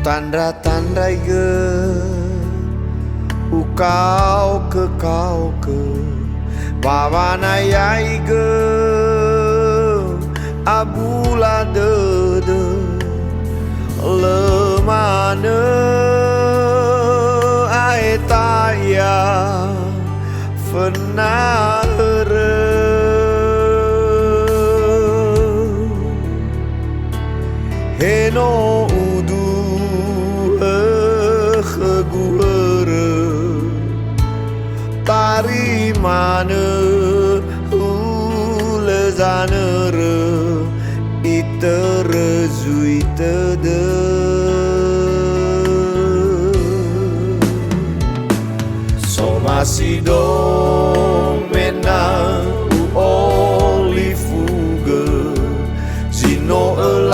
tanda-tanda ge ukau ke kau ke bawana yai ge abula de lemane aetaya fenare heno udu khagure tari mane ulezanere itere zuite de somasido mena olifuge zino elau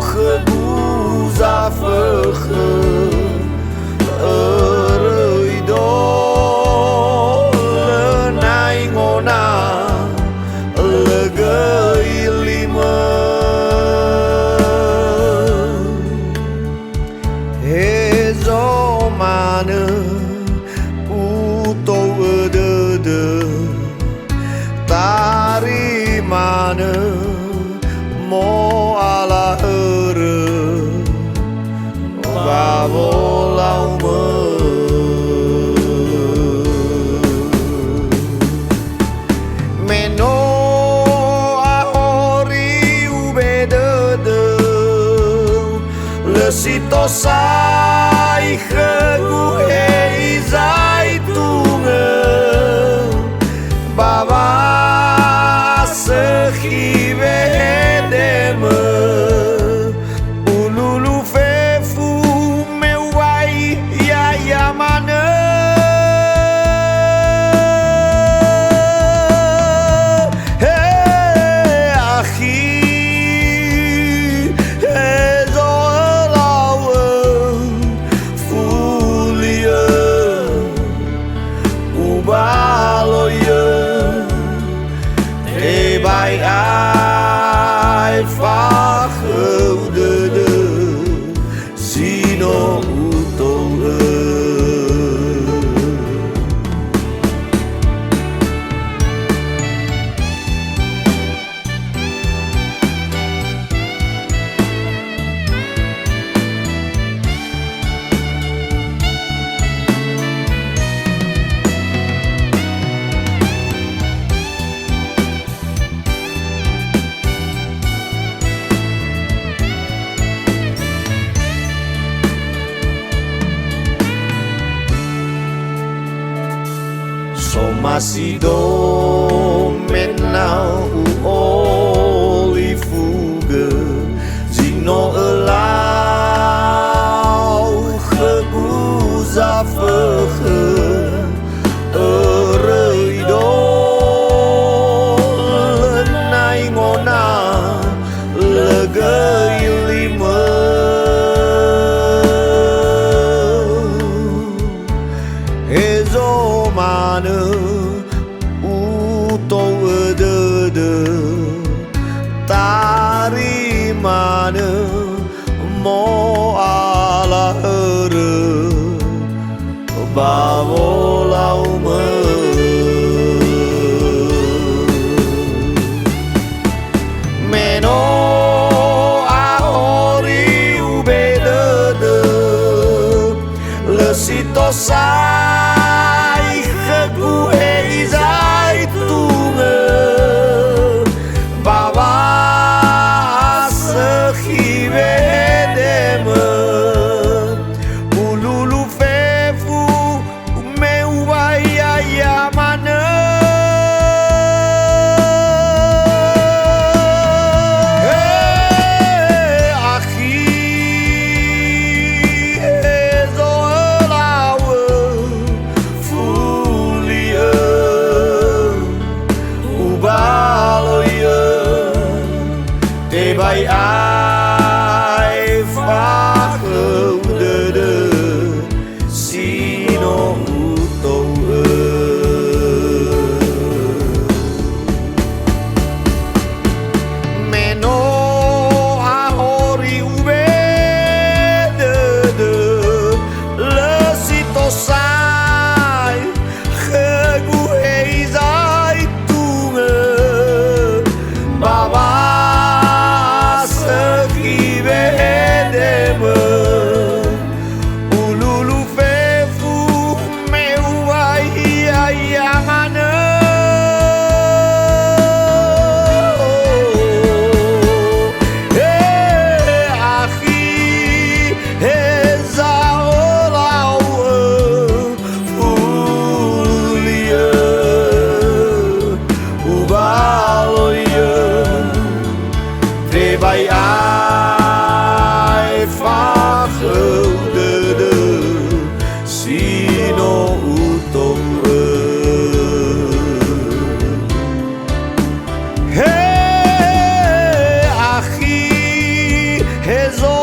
gebuza verge ereido lenai ngona legei lima hezo mane uto edede tari mane mo ala ere babolau me meno ahori ubedede lesito sai khegue izaitunge baba sekhive deme ululu fefu mewai ya yamane hey akhi ezolawe fulie ubaloye bij ai vachelde sino utole somasido menau olifuge zino elau gebuza verge ereido lenai ngona legei lima hezo mane uto edede tari mane mo ala ere babolau me meno ahori ubedede lesito sai khegue izaitunge baba sekhive deme ululu fefu mewai yamane hey akhi ezolawe fulie ubaloye bij ai vachelde sino utole meno ahori ube ai whakautere sino utong He ahi he zo